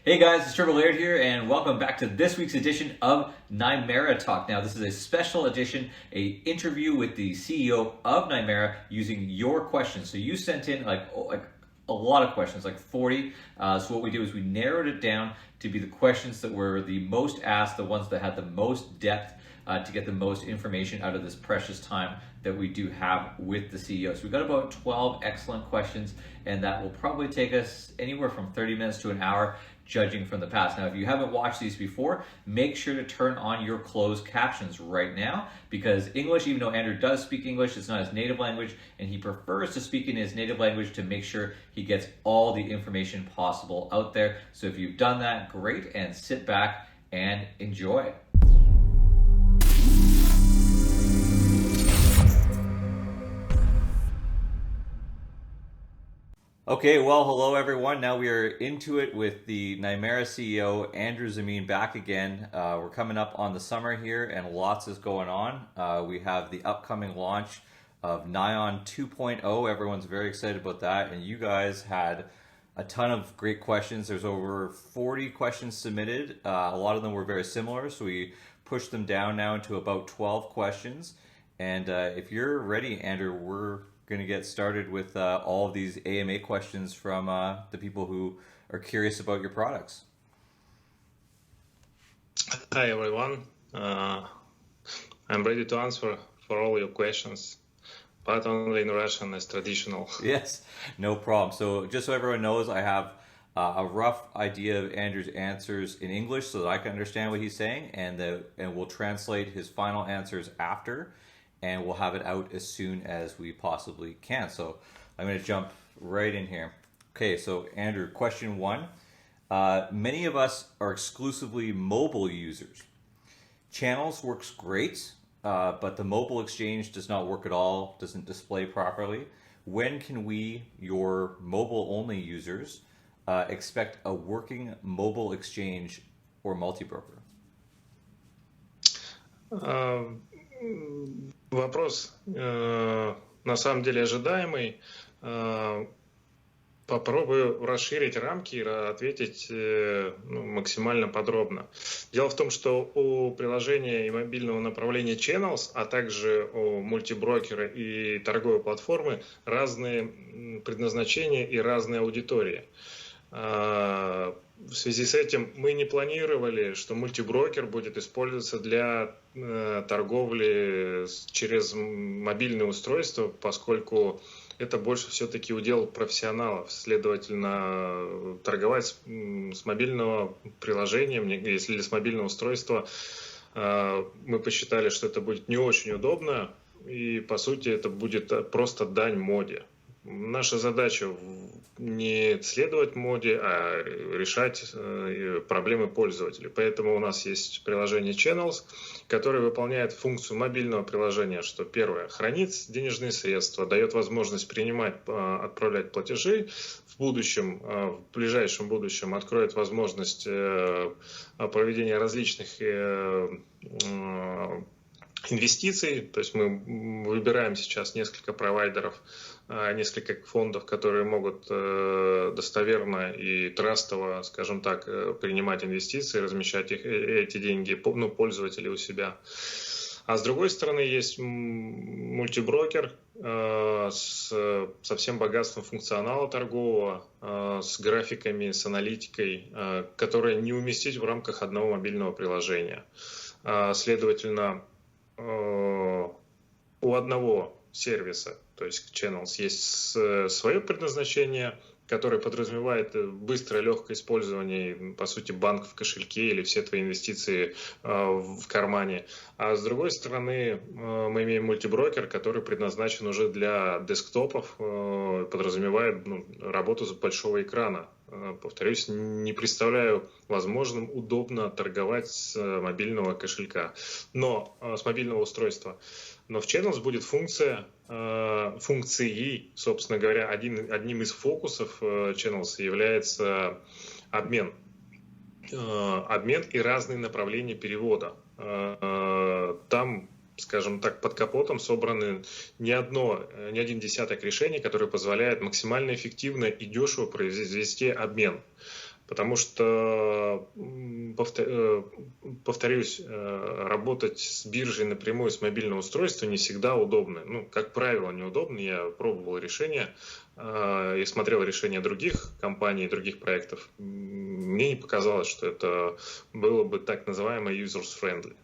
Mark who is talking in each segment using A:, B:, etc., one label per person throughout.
A: Hey guys, it's Trevor Laird here, and welcome back to this week's edition of Nymera Talk. Now, this is a special edition, a interview with the CEO of Nymera using your questions. So you sent in like a lot of questions, like 40. So what we did is we narrowed it down to be the questions that were the most asked, the ones that had the most depth, to get the most information out of this precious time that we do have with the CEO. So we've got about 12 excellent questions, and that will probably take us anywhere from 30 minutes to an hour, judging from the past. Now, if you haven't watched these before, make sure to turn on your closed captions right now, because English, even though Andrew does speak English, it's not his native language, and he prefers to speak in his native language to make sure he gets all the information possible out there. So if you've done that, great, and sit back and enjoy. Okay, well, hello everyone. Now we are into it with the Nymera CEO, Andrew Zamin, back again. We're coming up on the summer here and lots is going on. We have the upcoming launch of Nyon 2.0. Everyone's very excited about that. And you guys had a ton of great questions. There's over 40 questions submitted. A lot of them were very similar, so we pushed them down now into about 12 questions. And if you're ready, Andrew, we're going to get started with all of these AMA questions from the people who are curious about your products.
B: Hi everyone, I'm ready to answer for all your questions, but only in Russian as traditional.
A: Yes, no problem. So just so everyone knows, I have a rough idea of Andrew's answers in English so that I can understand what he's saying, and we'll translate his final answers after. And we'll have it out as soon as we possibly can. So I'm going to jump right in here. Okay, so Andrew, question one. Many of us are exclusively mobile users. Channels works great, but the mobile exchange does not work at all, doesn't display properly. When can we, your mobile-only users, expect a working mobile exchange or multi-broker?
B: Вопрос на самом деле ожидаемый. Попробую расширить рамки и ответить максимально подробно. Дело в том, что у приложения и мобильного направления Channels, а также у мультиброкера и торговой платформы разные предназначения и разные аудитории. В связи с этим мы не планировали, что мультиброкер будет использоваться для торговли через мобильное устройство, поскольку это больше все-таки удел профессионалов. Следовательно, торговать с мобильного приложения, если с мобильного устройства, мы посчитали, что это будет не очень удобно, и по сути это будет просто дань моде. Наша задача не следовать моде, а решать проблемы пользователей. Поэтому у нас есть приложение Channels, которое выполняет функцию мобильного приложения, что первое, хранит денежные средства, дает возможность принимать, отправлять платежи. В будущем, в ближайшем будущем откроет возможность проведения различных инвестиций. То есть мы выбираем сейчас несколько провайдеров, несколько фондов, которые могут достоверно и трастово, скажем так, принимать инвестиции, размещать эти деньги пользователей у себя. А с другой стороны есть мультиброкер со всем богатством функционала торгового, с графиками, с аналитикой, которые не уместить в рамках одного мобильного приложения. Следовательно, у одного сервиса, то есть Channels, есть свое предназначение, которое подразумевает быстрое, легкое использование, по сути, банк в кошельке или все твои инвестиции в кармане. А с другой стороны, мы имеем мультиброкер, который предназначен уже для десктопов, подразумевает работу с большого экрана. Повторюсь, не представляю возможным удобно торговать с мобильного кошелька, но с мобильного устройства. Но в Channels будет функции, собственно говоря, одним из фокусов Channels является обмен. Обмен и разные направления перевода. Там, скажем так, под капотом собраны не один десяток решений, которые позволяют максимально эффективно и дешево произвести обмен. Потому что, повторюсь, работать с биржей напрямую с мобильного устройства не всегда удобно. Ну, как правило, неудобно. Я пробовал решения и смотрел решения других компаний, других проектов. Мне не показалось, что это было бы так называемое users-friendly.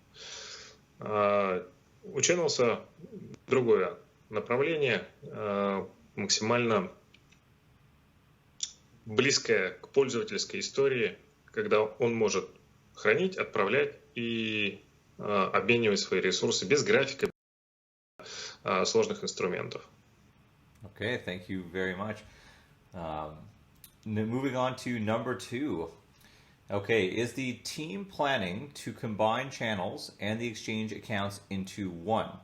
B: У Channels другое направление, максимально близкое к пользовательской истории, когда он может хранить, отправлять и обменивать свои ресурсы без графика, сложных инструментов.
A: Okay, thank you very much. Moving on to number 2. Okay, is the team planning to combine channels and the exchange accounts into one?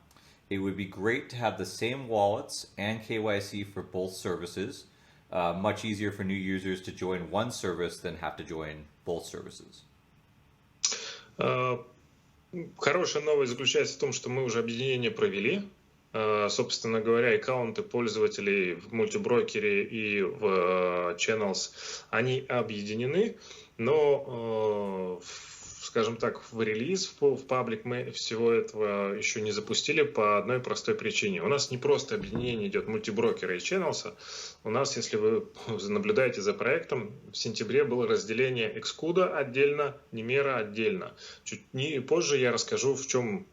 A: It would be great to have the same wallets and KYC for both services. Much easier for new users to join one service than have to join both services.
B: Хорошая новость заключается в том, что мы уже объединение провели. Собственно говоря, аккаунты пользователей в мультиброкере и в Channels, они объединены, но, скажем так, в релиз, в паблик мы всего этого еще не запустили по одной простой причине. У нас не просто объединение идет мультиброкера и Channels. У нас, если вы наблюдаете за проектом, в сентябре было разделение Xcuda отдельно, Numera отдельно. Чуть позже я расскажу, в чем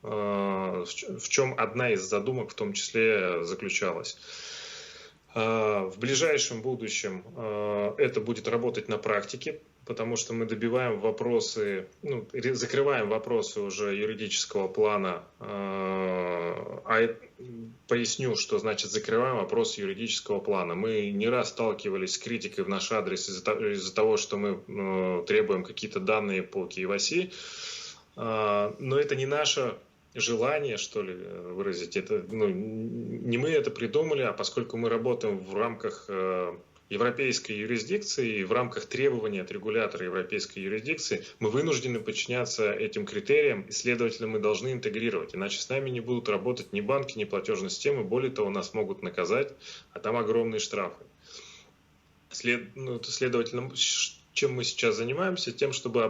B: одна из задумок в том числе заключалась. В ближайшем будущем это будет работать на практике, потому что мы добиваем вопросы, закрываем вопросы уже юридического плана. Поясню, что значит закрываем вопросы юридического плана. Мы не раз сталкивались с критикой в наш адрес из-за того, что мы требуем какие-то данные по KYC, но это не наше желание, что ли, выразить. Это, не мы это придумали, а поскольку мы работаем в рамках европейской юрисдикции и в рамках требований от регулятора европейской юрисдикции, мы вынуждены подчиняться этим критериям, и, следовательно, мы должны интегрировать. Иначе с нами не будут работать ни банки, ни платежные системы. Более того, нас могут наказать, а там огромные штрафы. Следовательно, чем мы сейчас занимаемся? Тем, чтобы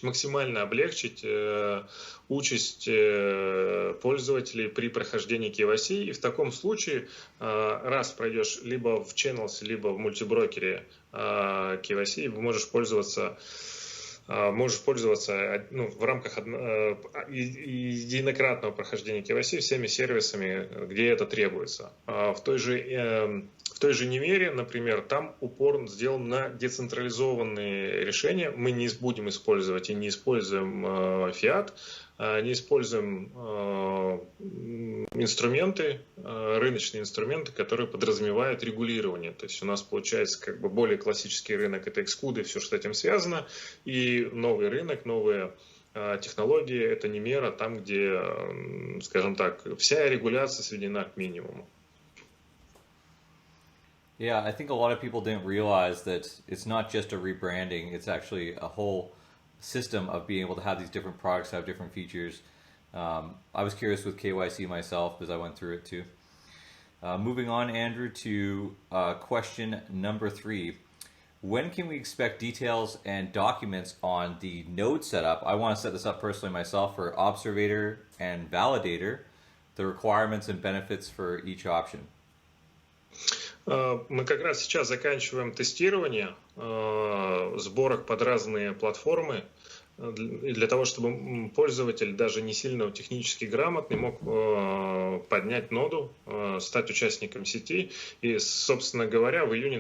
B: максимально облегчить участь пользователей при прохождении KYC. И в таком случае, раз пройдешь либо в Channels, либо в мультиброкере KYC, можешь пользоваться в рамках единократного прохождения KYC всеми сервисами, где это требуется. В той же Numera, например, там упор сделан на децентрализованные решения. Мы не будем использовать и не используем Fiat, не используем инструменты, рыночные инструменты, которые подразумевают регулирование. То есть у нас получается как бы более классический рынок, это Xcuda и все, что с этим связано, и новый рынок, новые технологии, это Numera, там, где, скажем так, вся регуляция сведена к минимуму.
A: Yeah, I think a lot of people didn't realize that it's not just a rebranding, it's actually a whole system of being able to have these different products have different features. I was curious with KYC myself because I went through it too. Moving on, Andrew, to question number 3. When can we expect details and documents on the node setup? I want to set this up personally myself for Observator and Validator, the requirements and benefits for each option.
B: Мы как раз сейчас заканчиваем тестирование сборок под разные платформы, для того, чтобы пользователь, даже не сильно технически грамотный, мог поднять ноду, стать участником сети. И, собственно говоря, в июне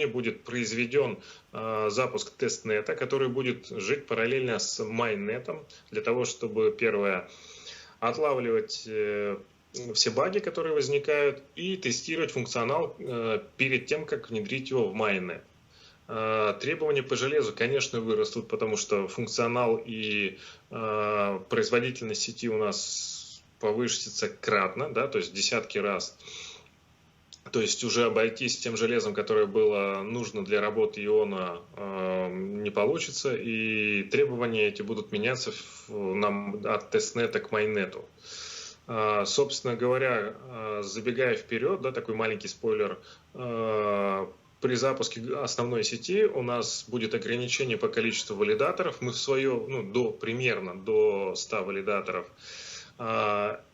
B: будет произведен запуск тестнета, который будет жить параллельно с майннетом, для того, чтобы, первое, отлавливать все баги, которые возникают, и тестировать функционал перед тем, как внедрить его в майннет. Требования по железу, конечно, вырастут, потому что функционал и производительность сети у нас повысится кратно, да, то есть десятки раз. То есть уже обойтись тем железом, которое было нужно для работы Иона, не получится, и требования эти будут меняться от тестнета к майннету. Собственно говоря, забегая вперед, да, такой маленький спойлер, при запуске основной сети у нас будет ограничение по количеству валидаторов. Мы примерно до 100 валидаторов.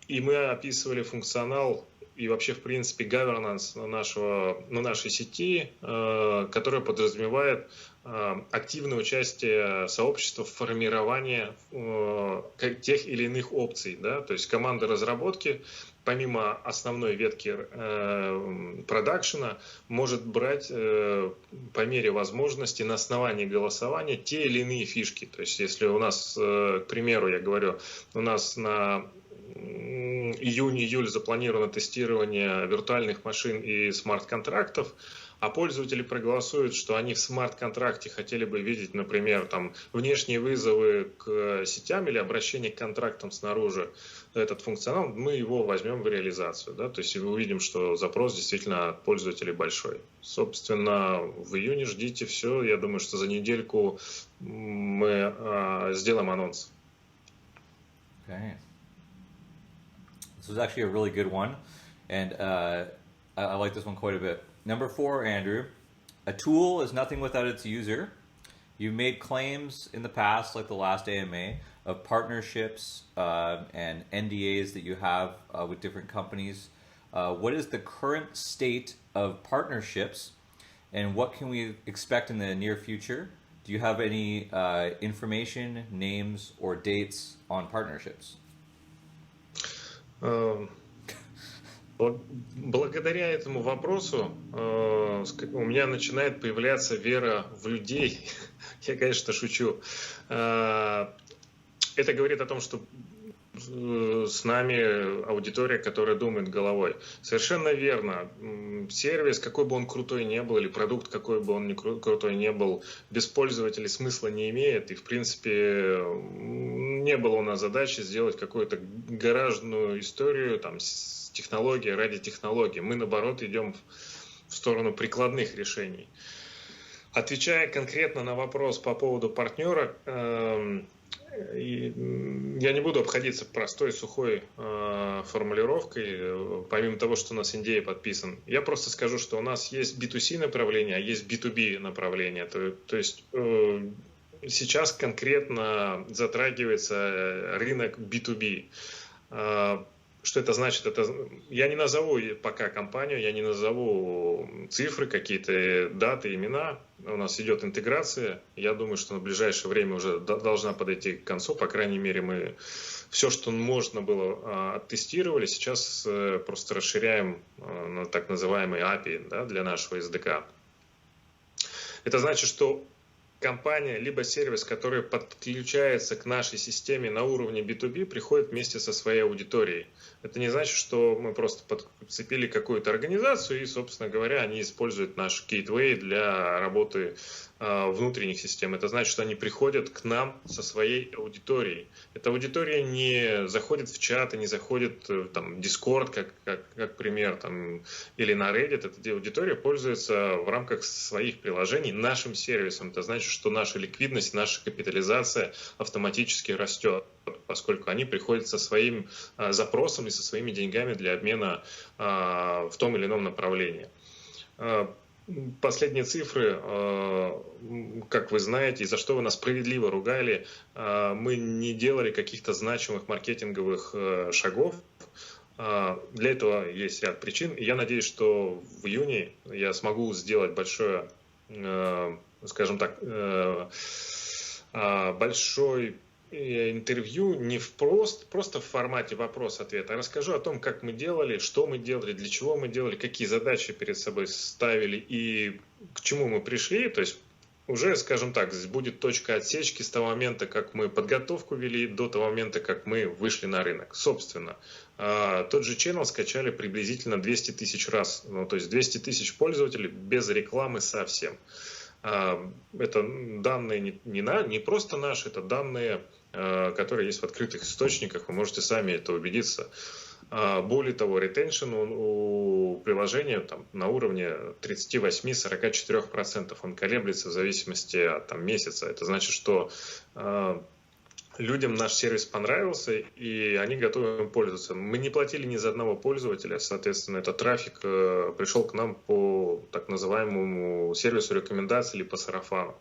B: И мы описывали функционал и вообще, в принципе, governance на нашей сети, которая подразумевает активное участие сообщества в формировании тех или иных опций. Да? То есть команда разработки, помимо основной ветки продакшена, может брать по мере возможности на основании голосования те или иные фишки. То есть если у нас, к примеру, я говорю, у нас на июнь-июль запланировано тестирование виртуальных машин и смарт-контрактов, а пользователи проголосуют, что они в смарт-контракте хотели бы видеть, например, там, внешние вызовы к сетям или обращение к контрактам снаружи. Этот функционал, мы его возьмем в реализацию. Да? То есть мы увидим, что запрос действительно от пользователей большой. Собственно, в июне ждите все. Я думаю, что за недельку мы сделаем анонс.
A: Okay. This was actually a really good one, and I like this one quite a bit. Number 4, Andrew, a tool is nothing without its user. You've made claims in the past, like the last AMA, of partnerships and NDAs that you have with different companies. What is the current state of partnerships, and what can we expect in the near future? Do you have any information, names, or dates on partnerships?
B: Благодаря этому вопросу у меня начинает появляться вера в людей. Я, конечно, шучу. Это говорит о том, что с нами аудитория, которая думает головой. Совершенно верно. Сервис, какой бы он крутой не был, или продукт, какой бы он ни крутой не был, без пользователей смысла не имеет. И, в принципе, не было у нас задачи сделать какую-то гаражную историю, там, с технологией ради технологии. Мы, наоборот, идем в сторону прикладных решений. Отвечая конкретно на вопрос по поводу партнера, я не буду обходиться простой, сухой формулировкой, помимо того, что у нас NDA подписан. Я просто скажу, что у нас есть B2C направление, а есть B2B направление. То есть сейчас конкретно затрагивается рынок B2B. Что это значит? Я не назову пока компанию, я не назову цифры, какие-то даты, имена. У нас идет интеграция. Я думаю, что на ближайшее время уже должна подойти к концу. По крайней мере, мы все, что можно было, оттестировали. Сейчас просто расширяем на так называемый API, да, для нашего SDK. Это значит, что компания, либо сервис, который подключается к нашей системе на уровне B2B, приходит вместе со своей аудиторией. Это не значит, что мы просто подцепили какую-то организацию и, собственно говоря, они используют наш gateway для работы внутренних систем. Это значит, что они приходят к нам со своей аудиторией. Эта аудитория не заходит в чат, не заходит там, в Discord, как пример, там, или на Reddit. Эта аудитория пользуется в рамках своих приложений нашим сервисом. Это значит, что наша ликвидность, наша капитализация автоматически растет, поскольку они приходят со своим запросом и со своими деньгами для обмена в том или ином направлении. Последние цифры, как вы знаете, и за что вы нас справедливо ругали, мы не делали каких-то значимых маркетинговых шагов. Для этого есть ряд причин. И я надеюсь, что в июне я смогу сделать большое, скажем так, большой интервью не просто в формате вопрос-ответ, а расскажу о том, как мы делали, что мы делали, для чего мы делали, какие задачи перед собой ставили и к чему мы пришли. То есть уже, скажем так, здесь будет точка отсечки с того момента, как мы подготовку вели, до того момента, как мы вышли на рынок. Собственно, тот же channel скачали приблизительно 200 тысяч раз. Ну, то есть 200 тысяч пользователей без рекламы совсем. Это данные не просто наши, это данные, которые есть в открытых источниках, вы можете сами это убедиться. Более того, ретеншн у приложения там, на уровне 38-44%. Он колеблется в зависимости от там, месяца. Это значит, что людям наш сервис понравился, и они готовы им пользоваться. Мы не платили ни за одного пользователя, соответственно, этот трафик пришел к нам по так называемому сервису рекомендаций или по сарафану.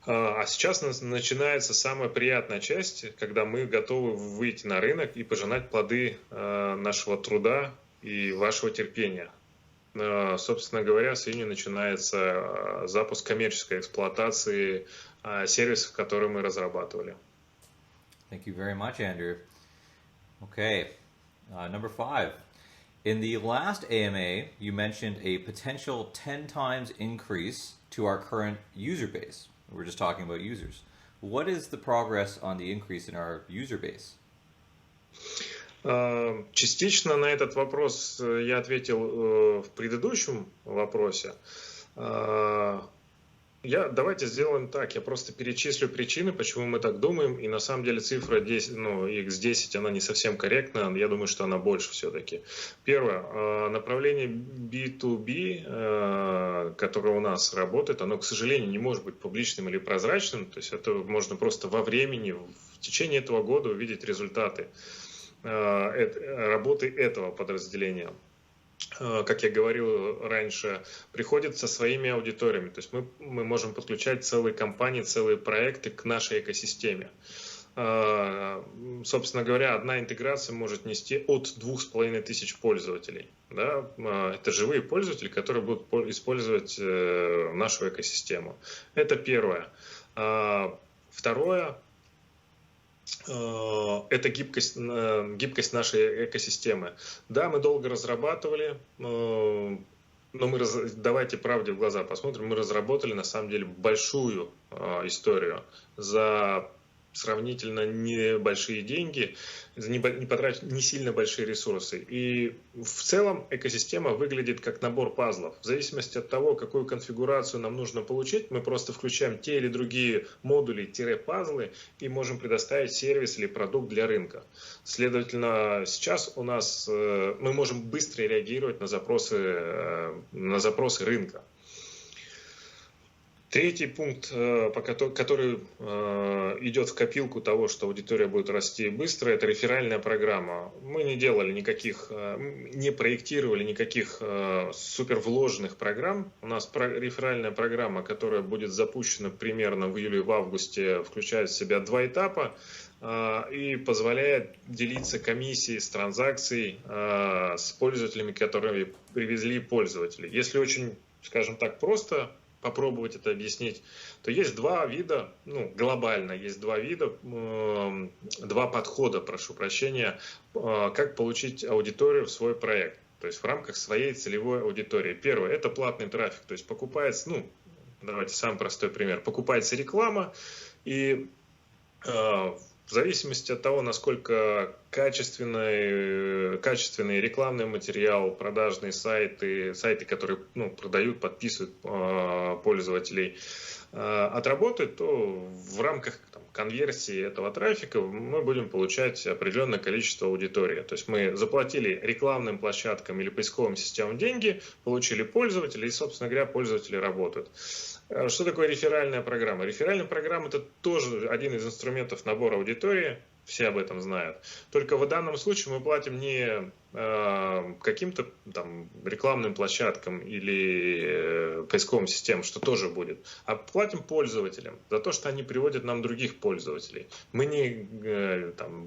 B: А сейчас начинается самая приятная часть, когда мы готовы выйти на рынок и пожинать плоды нашего труда и вашего терпения. Собственно говоря, с июня начинается запуск коммерческой эксплуатации сервисов, которые мы разрабатывали.
A: Thank you very much, Andrew. Okay, number 5. In the last AMA, you mentioned a potential 10 times increase to our current user base. We're just talking about users. What is the progress on the increase in our user base?
B: Частично на этот вопрос я ответил в предыдущем вопросе. Давайте сделаем так, я просто перечислю причины, почему мы так думаем, и на самом деле цифра 10, x10, она не совсем корректна, я думаю, что она больше все-таки. Первое, направление B2B, которое у нас работает, оно, к сожалению, не может быть публичным или прозрачным, то есть это можно просто во времени, в течение этого года увидеть результаты работы этого подразделения. Как я говорил раньше, приходит со своими аудиториями. То есть мы можем подключать целые компании, целые проекты к нашей экосистеме. Собственно говоря, одна интеграция может нести от 2500 пользователей. Да? Это живые пользователи, которые будут использовать нашу экосистему. Это первое. Второе. Это гибкость нашей экосистемы. Да, мы долго разрабатывали, но давайте правде в глаза посмотрим, мы разработали на самом деле большую историю за сравнительно небольшие деньги, не потратить не сильно большие ресурсы. И в целом экосистема выглядит как набор пазлов. В зависимости от того, какую конфигурацию нам нужно получить, мы просто включаем те или другие модули-пазлы и можем предоставить сервис или продукт для рынка. Следовательно, сейчас у нас мы можем быстро реагировать на запросы рынка. Третий пункт, который идет в копилку того, что аудитория будет расти быстро, это реферальная программа. Мы не проектировали никаких супервложенных программ. У нас реферальная программа, которая будет запущена примерно в июле, в августе, включает в себя 2 этапа и позволяет делиться комиссией с транзакций с пользователями, которые привезли пользователей. Если очень, скажем так, просто попробовать это объяснить, то есть 2 вида, глобально есть 2 вида, 2 подхода, прошу прощения, как получить аудиторию в свой проект, то есть в рамках своей целевой аудитории. Первое, это платный трафик, то есть покупается, давайте самый простой пример, покупается реклама, и в зависимости от того, насколько качественный рекламный материал, продажные сайты, которые продают, подписывают пользователей, отработают, то в рамках конверсии этого трафика мы будем получать определенное количество аудитории. То есть мы заплатили рекламным площадкам или поисковым системам деньги, получили пользователей, и, собственно говоря, пользователи работают. Что такое реферальная программа? Реферальная программа – это тоже один из инструментов набора аудитории, все об этом знают. Только в данном случае мы платим не каким-то рекламным площадкам или поисковым системам, что тоже будет, а платим пользователям за то, что они приводят нам других пользователей. Мы не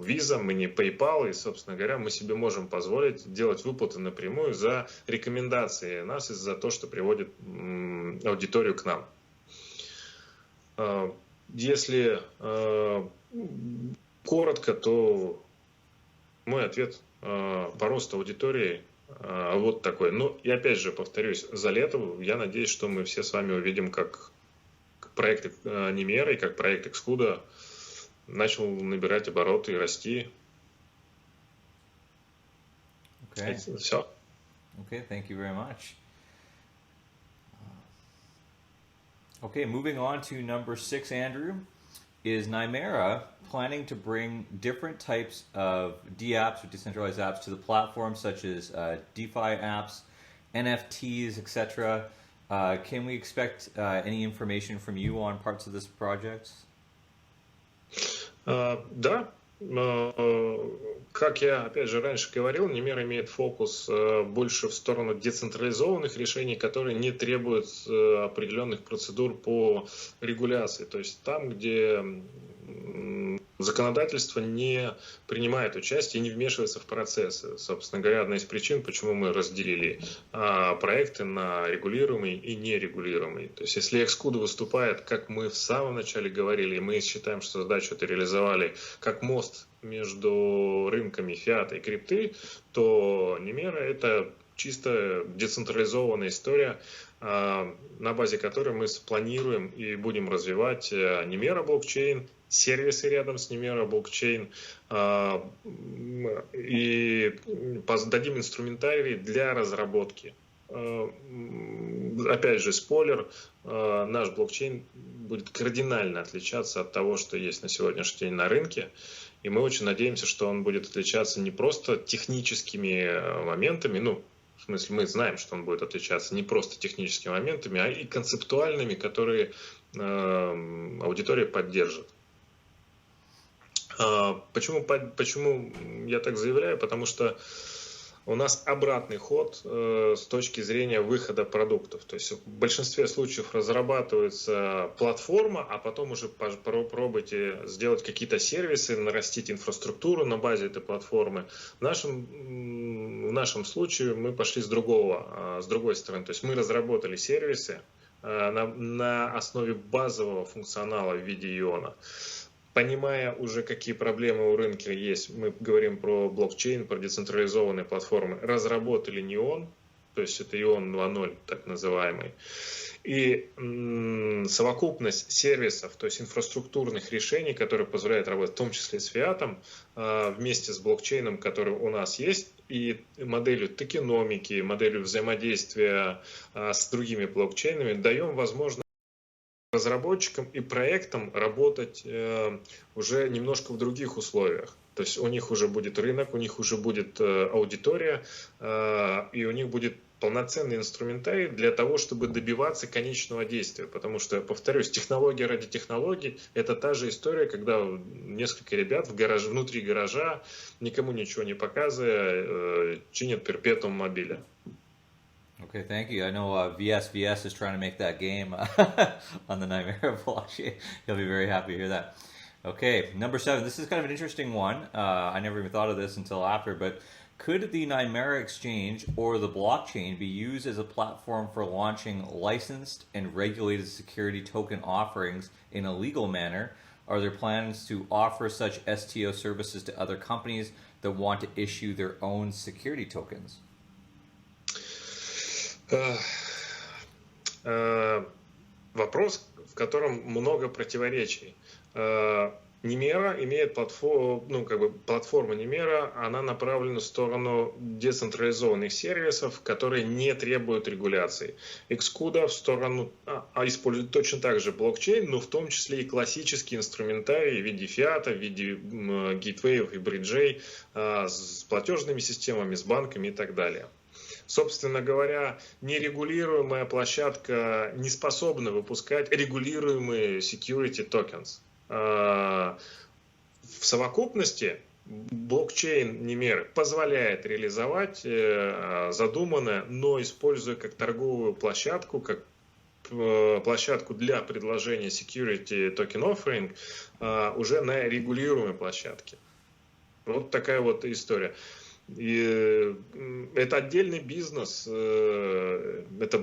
B: Visa, мы не PayPal, и, собственно говоря, мы себе можем позволить делать выплаты напрямую за рекомендации нас и за то, что приводит аудиторию к нам. Если коротко, то мой ответ по росту аудитории вот такой. И опять же, повторюсь, за лето я надеюсь, что мы все с вами увидим, как проект Наймера и как проект Excluda начал набирать обороты и расти.
A: Okay.
B: Все.
A: Okay, thank you very much. Okay, moving on to number 6, Andrew. Is Nymera planning to bring different types of DApps or decentralized apps to the platform, such as DeFi apps, NFTs, etc.? Can we expect any information from you on parts of this project?
B: Да, как я, опять же, раньше говорил, Немера имеет фокус больше в сторону децентрализованных решений, которые не требуют определенных процедур по регуляции. То есть там, где законодательство не принимает участие и не вмешивается в процессы. Собственно говоря, одна из причин, почему мы разделили проекты на регулируемый и нерегулируемый. То есть если Xcode выступает, как мы в самом начале говорили, и мы считаем, что задачу это реализовали как мост между рынками фиата и крипты, то Немера это чисто децентрализованная история, на базе которой мы спланируем и будем развивать Немера блокчейн, сервисы рядом с Немера блокчейн и дадим инструментарий для разработки. Опять же, спойлер, наш блокчейн будет кардинально отличаться от того, что есть на сегодняшний день на рынке. И мы очень надеемся, что он будет отличаться не просто техническими моментами, ну, в смысле, мы знаем, что он будет отличаться не просто техническими моментами, а и концептуальными, которые аудитория поддержит. Почему я так заявляю? Потому что у нас обратный ход с точки зрения выхода продуктов. То есть в большинстве случаев разрабатывается платформа, а потом уже попробуйте сделать какие-то сервисы, нарастить инфраструктуру на базе этой платформы. В нашем случае мы пошли с другой стороны. То есть мы разработали сервисы на основе базового функционала в виде иона. Понимая уже, какие проблемы у рынка есть, мы говорим про блокчейн, про децентрализованные платформы, разработали Neon, то есть это Ion 2.0, так называемый, и совокупность сервисов, то есть инфраструктурных решений, которые позволяют работать, в том числе с фиатом, вместе с блокчейном, который у нас есть, и моделью токеномики, моделью взаимодействия с другими блокчейнами, даем возможность разработчикам и проектам работать уже немножко в других условиях. То есть у них уже будет рынок, у них уже будет аудитория, и у них будет полноценный инструментарий для того, чтобы добиваться конечного действия. Потому что, повторюсь, технология ради технологий – это та же история, когда несколько ребят внутри гаража, никому ничего не показывая, чинят перпетуум мобиля.
A: Okay, thank you. I know VS is trying to make that game on the Nightmare blockchain. He'll be very happy to hear that. Okay, number 7. This is kind of an interesting one. I never even thought of this until after, but could the Nightmare exchange or the blockchain be used as a platform for launching licensed and regulated security token offerings in a legal manner? Are there plans to offer such STO services to other companies that want to issue their own security tokens?
B: Вопрос, в котором много противоречий. Немера имеет платформа Немера, она направлена в сторону децентрализованных сервисов, которые не требуют регуляции. Xcode в сторону использует точно так же блокчейн, но в том числе и классические инструментарии в виде фиата, в виде гейтвеев и бриджей с платежными системами, с банками и так далее. Собственно говоря, нерегулируемая площадка не способна выпускать регулируемые security tokens. В совокупности блокчейн Немеры позволяет реализовать задуманное, но используя как торговую площадку, как площадку для предложения security token offering уже на регулируемой площадке. Вот такая вот история. И это отдельный бизнес, это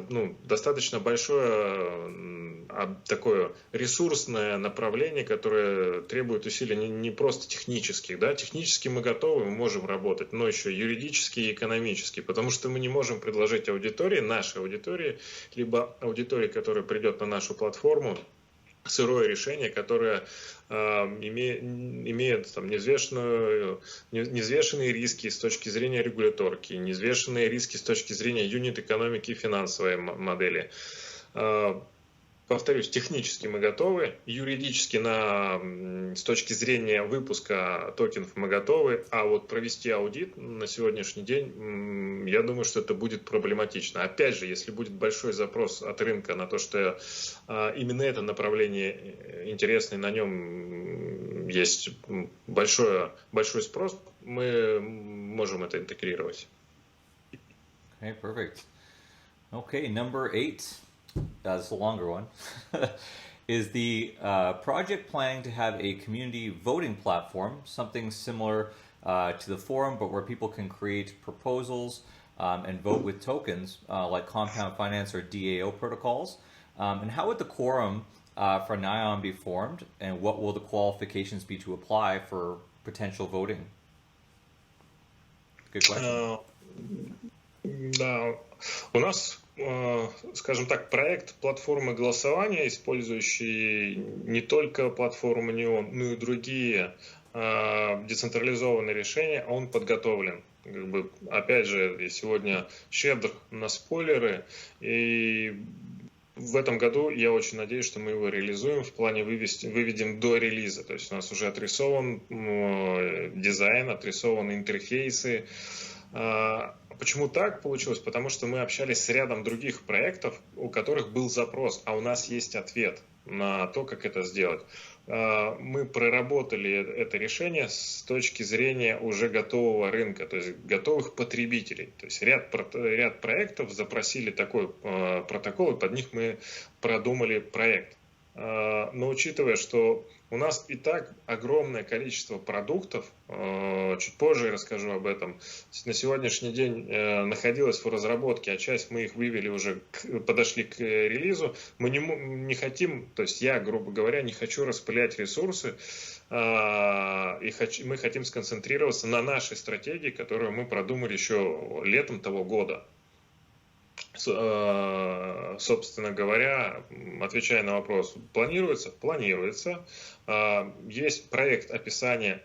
B: достаточно большое такое ресурсное направление, которое требует усилий не просто технических. Да? Технически мы готовы, мы можем работать, но еще юридически и экономически, потому что мы не можем предложить аудитории, нашей аудитории, либо аудитории, которая придет на нашу платформу, сырое решение, которое имеет там, неизвешенные риски с точки зрения регуляторики, неизвешенные риски с точки зрения юнит-экономики и финансовой модели. Повторюсь, технически мы готовы, юридически с точки зрения выпуска токенов мы готовы, а вот провести аудит на сегодняшний день, я думаю, что это будет проблематично. Опять же, если будет большой запрос от рынка на то, что именно это направление интересно, и на нем есть большой спрос, мы можем это интегрировать.
A: Okay, perfect. Okay, number 8, that's the longer one, is the project planning to have a community voting platform, something similar to the forum, but where people can create proposals and vote with tokens like Compound Finance or DAO protocols. And how would the quorum for NION be formed, and what will the qualifications be to apply for potential voting? Good question.
B: Да, у нас, скажем так, проект платформы голосования, использующий не только платформу NION, но и другие децентрализованные решения, он подготовлен. Как бы, опять же, я сегодня щедр на спойлеры, и в этом году я очень надеюсь, что мы его реализуем в плане выведем до релиза. То есть у нас уже отрисован дизайн, отрисованы интерфейсы. Почему так получилось? Потому что мы общались с рядом других проектов, у которых был запрос, а у нас есть ответ на то, как это сделать. Мы проработали это решение с точки зрения уже готового рынка, то есть готовых потребителей. То есть ряд проектов запросили такой протокол, и под них мы продумали проект. Но учитывая, что у нас и так огромное количество продуктов, чуть позже я расскажу об этом, на сегодняшний день находилась в разработке, а часть мы их вывели уже, подошли к релизу, мы не хотим, то есть я, грубо говоря, не хочу распылять ресурсы, и мы хотим сконцентрироваться на нашей стратегии, которую мы продумали еще летом того года. Собственно говоря, отвечая на вопрос, планируется? Планируется. Есть проект описания,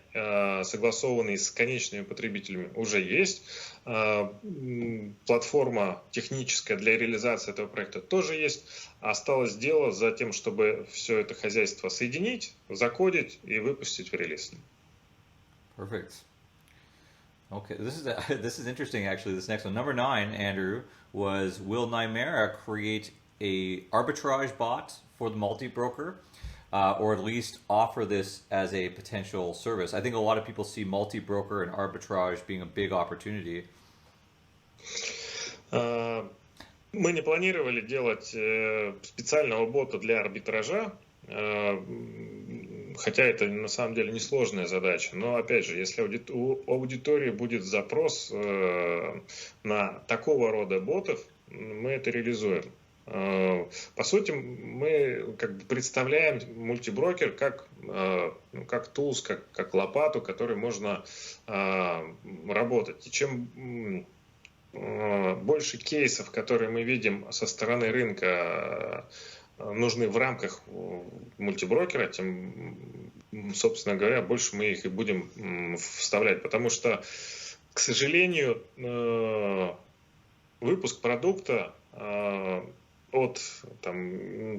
B: согласованный с конечными потребителями, уже есть. Платформа техническая для реализации этого проекта тоже есть. Осталось дело за тем, чтобы все это хозяйство соединить, закодить и выпустить в релиз.
A: Perfect. Okay, this is interesting actually. This next one, number 9, Andrew, was will Nymera create a arbitrage bot for the multi-broker, or at least offer this as a potential service? I think a lot of people see multi-broker and arbitrage being a big opportunity.
B: Мы не планировали делать специального бота для арбитража, хотя это на самом деле несложная задача. Но опять же, если у аудитории будет запрос на такого рода ботов, мы это реализуем. По сути, мы как бы представляем мультиброкер как тулс, как лопату, которой можно работать. И чем больше кейсов, которые мы видим со стороны рынка, нужны в рамках мультиброкера, тем, собственно говоря, больше мы их и будем вставлять. Потому что, к сожалению, выпуск продукта от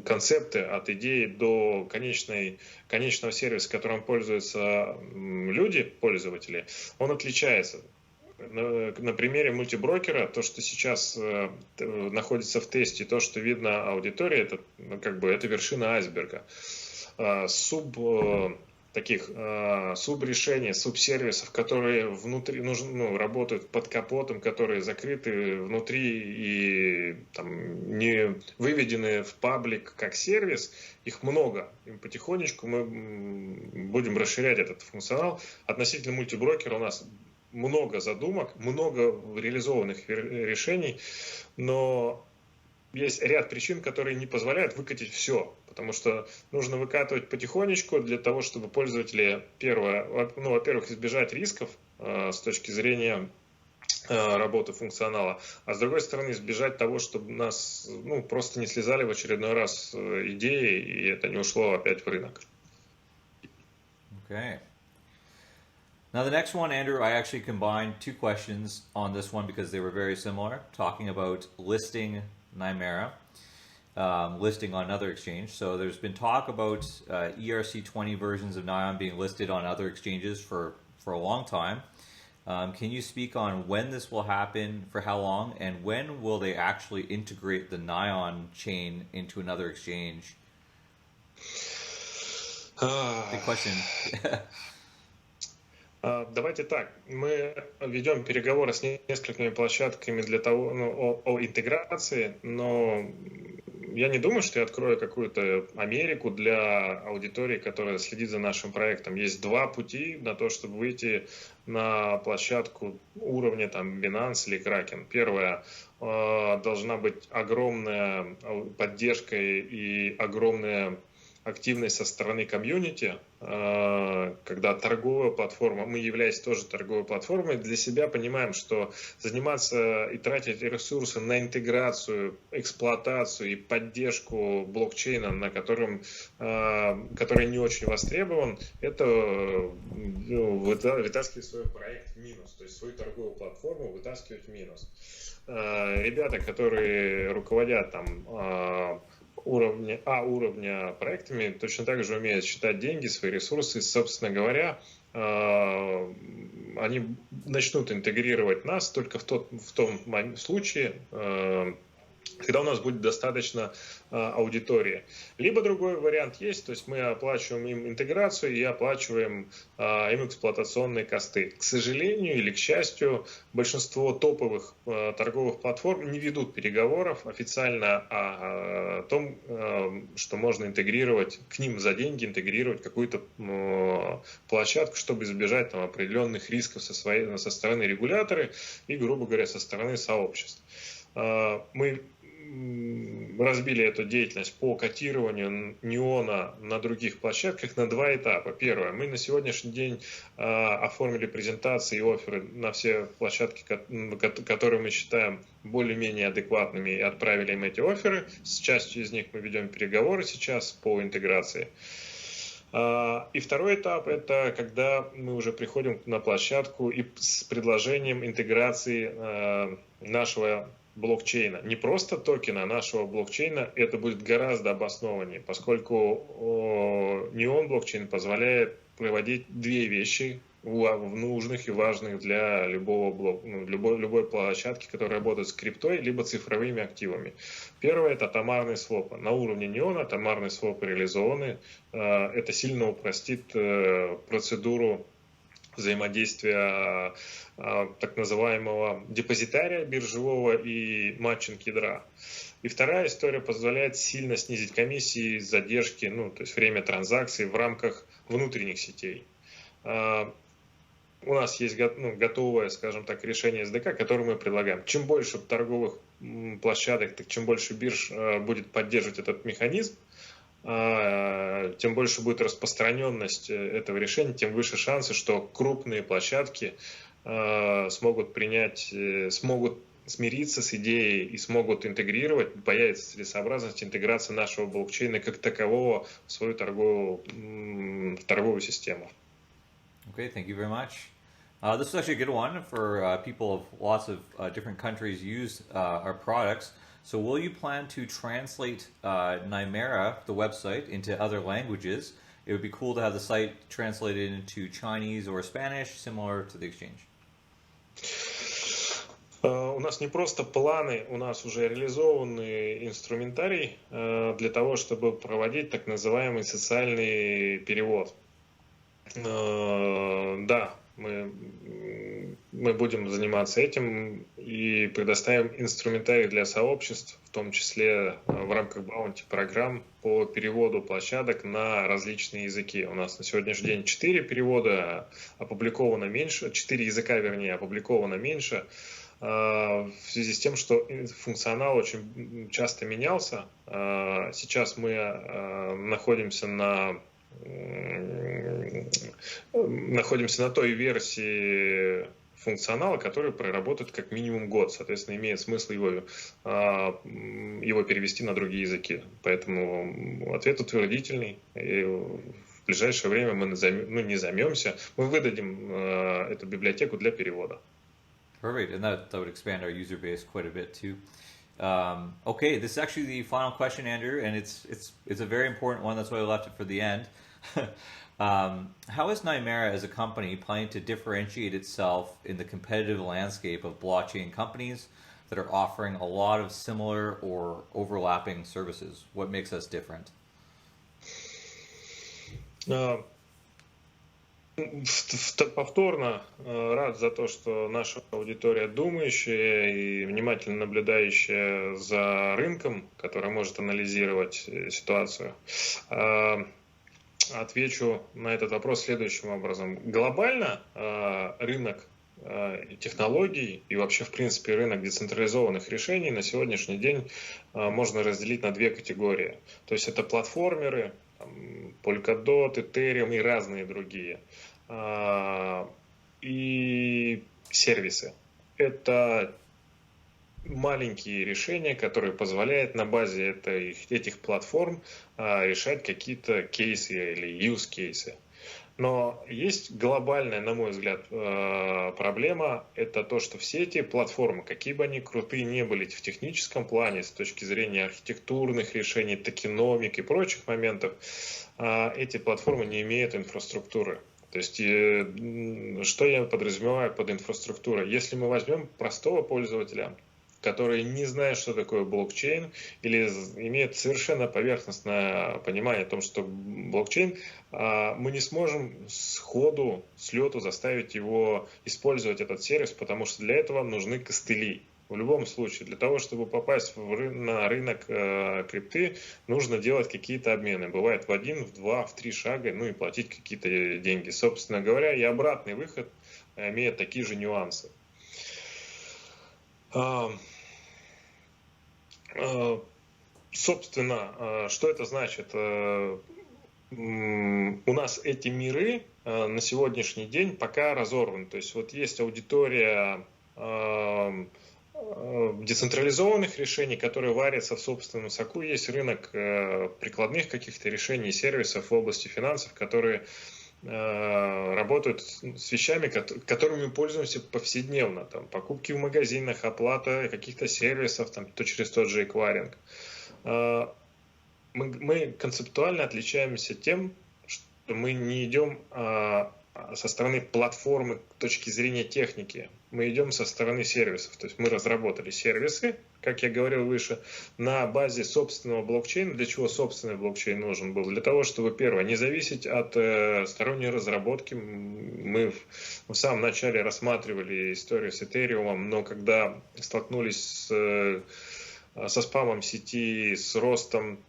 B: концепта, от идеи до конечного сервиса, которым пользуются люди, пользователи, он отличается. На примере мультиброкера, то, что сейчас находится в тесте, то, что видно аудитории, это вершина айсберга. Субрешений, субсервисов, которые внутри работают под капотом, которые закрыты внутри и не выведены в паблик как сервис, их много. И потихонечку мы будем расширять этот функционал. Относительно мультиброкера у нас много задумок, много реализованных решений, но есть ряд причин, которые не позволяют выкатить все, потому что нужно выкатывать потихонечку для того, чтобы пользователи, во-первых, избежать рисков с точки зрения работы функционала, а с другой стороны избежать того, чтобы нас просто не слезали в очередной раз идеи, и это не ушло опять в рынок.
A: Okay. Now the next one, Andrew, I actually combined two questions on this one because they were very similar, talking about listing Nymera, listing on another exchange. So there's been talk about ERC20 versions of NION being listed on other exchanges for a long time. Can you speak on when this will happen, for how long, and when will they actually integrate the NION chain into another exchange? Big question.
B: Давайте так, мы ведем переговоры с несколькими площадками для того, ну, о интеграции, но я не думаю, что я открою какую-то Америку для аудитории, которая следит за нашим проектом. Есть два пути на то, чтобы выйти на площадку уровня там Binance или Kraken. Первое, должна быть огромная поддержка и огромная активность со стороны комьюнити, когда торговая платформа, мы являясь тоже торговой платформой, для себя понимаем, что заниматься и тратить ресурсы на интеграцию, эксплуатацию и поддержку блокчейна, на котором, который не очень востребован, это вытаскивать свой проект в минус, то есть свою торговую платформу вытаскивать в минус. Ребята, которые руководят там уровня проектами, точно так же умеют считать деньги, свои ресурсы. Собственно говоря, они начнут интегрировать нас только в том случае, когда у нас будет достаточно аудитории. Либо другой вариант есть, то есть мы оплачиваем им интеграцию и оплачиваем им эксплуатационные косты. К сожалению или к счастью, большинство топовых торговых платформ не ведут переговоров официально о том, что можно интегрировать к ним за деньги, интегрировать какую-то площадку, чтобы избежать там определенных рисков со стороны регулятора и, грубо говоря, со стороны сообществ. Мы разбили эту деятельность по котированию неона на других площадках на два этапа. Первое. Мы на сегодняшний день оформили презентации и офферы на все площадки, которые мы считаем более-менее адекватными, и отправили им эти офферы. С частью из них мы ведем переговоры сейчас по интеграции. И второй этап – это когда мы уже приходим на площадку и с предложением интеграции нашего блокчейна. Не просто токена нашего блокчейна, это будет гораздо обоснованнее, поскольку Neon блокчейн позволяет проводить две вещи нужных и важных для любой площадки, которая работает с криптой, либо цифровыми активами. Первое – это томарные свопы. На уровне неона томарные свопы реализованы. Это сильно упростит процедуру взаимодействия так называемого депозитария биржевого и матчинг ядра. И вторая история позволяет сильно снизить комиссии, задержки, то есть время транзакций в рамках внутренних сетей. У нас есть готовое, скажем так, решение SDK, которое мы предлагаем. Чем больше торговых площадок, так чем больше бирж будет поддерживать этот механизм, тем больше будет распространенность этого решения, тем выше шансы, что крупные площадки смогут смириться с идеей и смогут интегрировать, появится целесообразность интеграции нашего блокчейна как такового в свою торговую систему.
A: Okay, thank you very much. This is actually a good one for people of lots of different countries use our products. So will you plan to translate Nymera, the website, into other languages? It would be cool to have the site translated into Chinese or Spanish, similar to the exchange.
B: У нас не просто планы, у нас уже реализованный инструментарий для того, чтобы проводить так называемый социальный перевод. Да, мы будем заниматься этим и предоставим инструментарий для сообществ, в том числе в рамках баунти-программ по переводу площадок на различные языки. У нас на сегодняшний день 4 перевода, опубликовано меньше, 4 языка, вернее, опубликовано меньше, в связи с тем, что функционал очень часто менялся. Сейчас мы находимся на той версии функционала, который проработает как минимум год. Соответственно, имеет смысл его перевести на другие языки. Поэтому ответ утвердительный. И в ближайшее время мы не займемся. Мы выдадим эту библиотеку для перевода.
A: Perfect, and that would expand our user base quite a bit too. Okay, this is actually the final question, Andrew, and it's a very important one. That's why we left it for the end. How is Nymera as a company planning to differentiate itself in the competitive landscape of blockchain companies that are offering a lot of similar or overlapping services? What makes us different?
B: Повторно рад за то, что наша аудитория думающая и внимательно наблюдающая за рынком, которая может анализировать ситуацию. Отвечу на этот вопрос следующим образом. Глобально рынок технологий и вообще, в принципе, рынок децентрализованных решений на сегодняшний день можно разделить на две категории. То есть это платформеры, Polkadot, Ethereum и разные другие. И сервисы. Это маленькие решения, которые позволяют на базе этих платформ решать какие-то кейсы или use кейсы. Но есть глобальная, на мой взгляд, проблема. Это то, что все эти платформы, какие бы они крутые ни были в техническом плане, с точки зрения архитектурных решений, токеномик и прочих моментов, эти платформы не имеют инфраструктуры. То есть, что я подразумеваю под инфраструктурой? Если мы возьмем простого пользователя, который не знает, что такое блокчейн, или имеет совершенно поверхностное понимание о том, что блокчейн, мы не сможем сходу, с лету заставить его использовать этот сервис, потому что для этого нужны костыли. В любом случае, для того, чтобы попасть на рынок крипты, нужно делать какие-то обмены. Бывает в 1, в 2, в 3 шага, ну и платить какие-то деньги. Собственно говоря, и обратный выход имеет такие же нюансы. Собственно, что это значит? У нас эти миры на сегодняшний день пока разорваны. То есть вот есть аудитория децентрализованных решений, которые варятся в собственном соку. Есть рынок прикладных каких-то решений, сервисов в области финансов, которые работают с вещами, которыми мы пользуемся повседневно. Там, покупки в магазинах, оплата каких-то сервисов, там, через тот же эквайринг. Мы концептуально отличаемся тем, что мы не идем со стороны платформы с точки зрения техники. Мы идем со стороны сервисов. То есть мы разработали сервисы, как я говорил выше, на базе собственного блокчейна. Для чего собственный блокчейн нужен был? Для того, чтобы, первое, не зависеть от сторонней разработки. Мы в самом начале рассматривали историю с Ethereum, но когда столкнулись со спамом сети, с ростом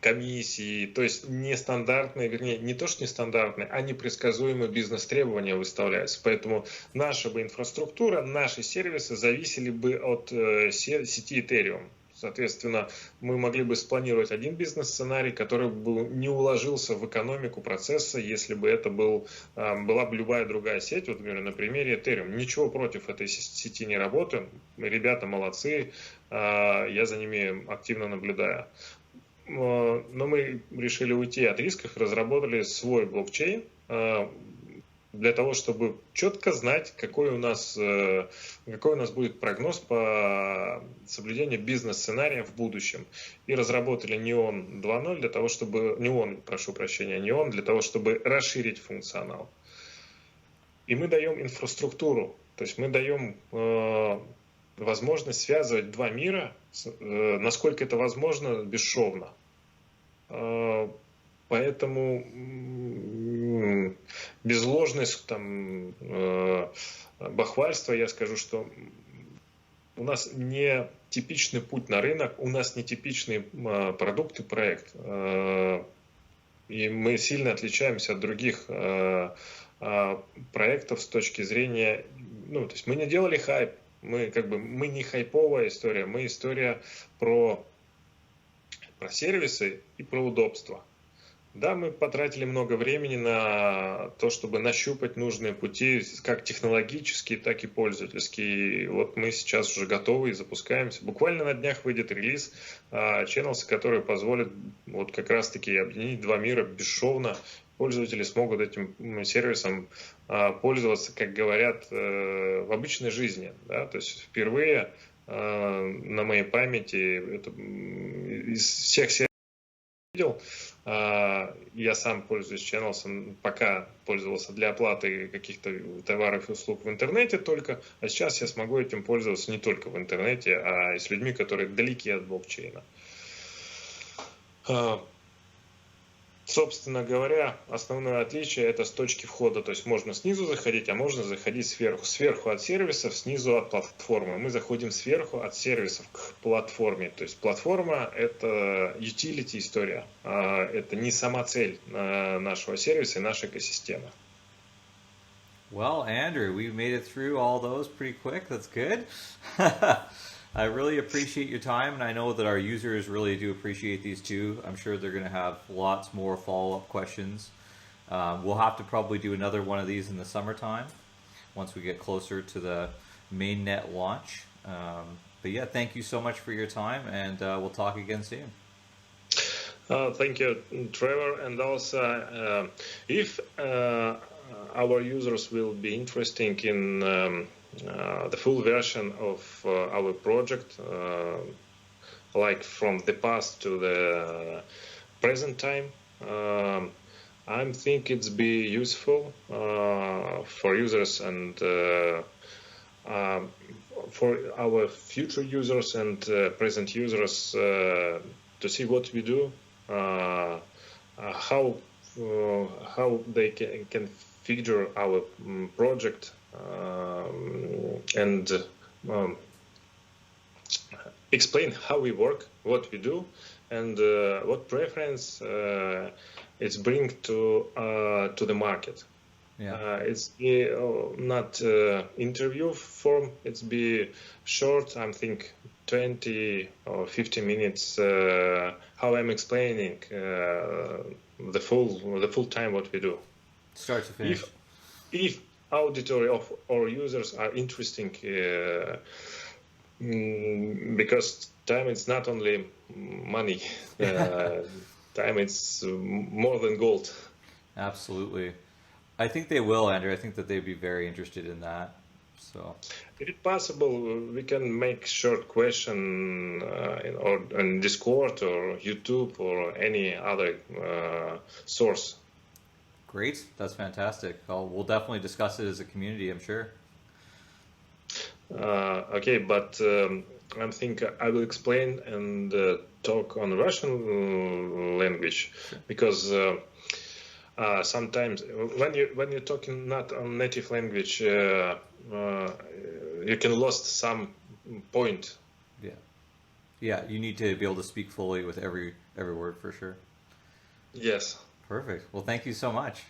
B: комиссии, то есть нестандартные, вернее, не то что нестандартные, а непредсказуемые бизнес-требования выставляются. Поэтому наша бы инфраструктура, наши сервисы зависели бы от сети Ethereum. Соответственно, мы могли бы спланировать один бизнес-сценарий, который бы не уложился в экономику процесса, если бы это была бы любая другая сеть. Вот, например, на примере Ethereum. Ничего против этой сети не работаю. Ребята молодцы, я за ними активно наблюдаю. Но мы решили уйти от рисков, разработали свой блокчейн для того, чтобы четко знать, какой у нас будет прогноз по соблюдению бизнес-сценария в будущем. И разработали Neon 2.0 для того, чтобы Neon для того, чтобы расширить функционал. И мы даем инфраструктуру, то есть мы даем возможность связывать два мира, насколько это возможно, бесшовно. Поэтому без ложной бахвальства я скажу, что у нас не типичный путь на рынок, у нас не типичный продукт и проект. И мы сильно отличаемся от других проектов с точки зрения... то есть мы не делали хайп, мы не хайповая история, мы история про сервисы и про удобство. Да, мы потратили много времени на то, чтобы нащупать нужные пути, как технологические, так и пользовательские. И вот мы сейчас уже готовы и запускаемся. Буквально на днях выйдет релиз Channels, который позволит вот как раз-таки объединить два мира бесшовно. Пользователи смогут этим сервисом пользоваться, как говорят, в обычной жизни. Да? То есть впервые на моей памяти из всех сервисов видел, я сам пользуюсь Channels, пока пользовался для оплаты каких-то товаров и услуг в интернете только, а сейчас я смогу этим пользоваться не только в интернете, а и с людьми, которые далеки от блокчейна. Собственно говоря, основное отличие это с точки входа, то есть можно снизу заходить, а можно заходить сверху. Сверху от сервисов, снизу от платформы. Мы заходим сверху от сервисов к платформе. То есть платформа это utility история, это не сама цель нашего сервиса и нашей экосистемы.
A: Well, Andrew, we've made it through all those pretty quick. That's good. I really appreciate your time, and I know that our users really do appreciate these too. I'm sure they're going to have lots more follow-up questions. We'll have to probably do another one of these in the summertime once we get closer to the mainnet launch. But yeah, thank you so much for your time, and we'll talk again soon.
B: Thank you, Trevor. And also, if our users will be interested in the full version of our project, like from the past to the present time, I think it's be useful for users and for our future users and present users to see what we do, how they can figure our project and explain how we work, what we do, and what preference it's bring to the market.
A: Yeah.
B: It's not interview form. It's be short. I think 20 or 50 minutes. How I'm explaining the full time what we do.
A: Start to finish.
B: If auditory of our users are interesting, because time is not only money. Time is more than gold.
A: Absolutely. I think they will, Andrew. I think that they'd be very interested in that. So,
B: if possible, we can make short question in Discord or YouTube or any other source.
A: great. That's fantastic. We'll definitely discuss it as a community, I'm sure.
B: Okay, but I think I will explain and talk on Russian language, because sometimes when you're talking not on native language, you can lost some point.
A: Yeah, you need to be able to speak fully with every word for sure.
B: Yes.
A: Perfect. Well, thank you so much.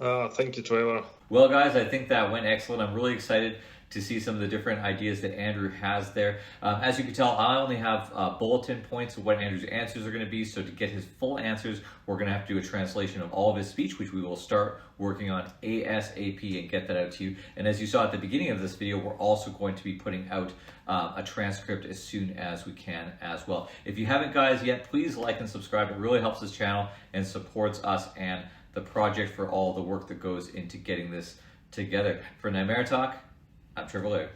B: Thank you, Trevor.
A: Well, guys, I think that went excellent. I'm really excited to see some of the different ideas that Andrew has there. As you can tell, I only have bulletin points of what Andrew's answers are going to be. So to get his full answers, we're going to have to do a translation of all of his speech, which we will start working on ASAP and get that out to you. And as you saw at the beginning of this video, we're also going to be putting out a transcript as soon as we can as well. If you haven't, guys, yet, please like and subscribe. It really helps this channel and supports us and the project for all the work that goes into getting this together. For Nightmare Talk, I'm Trevor Laird.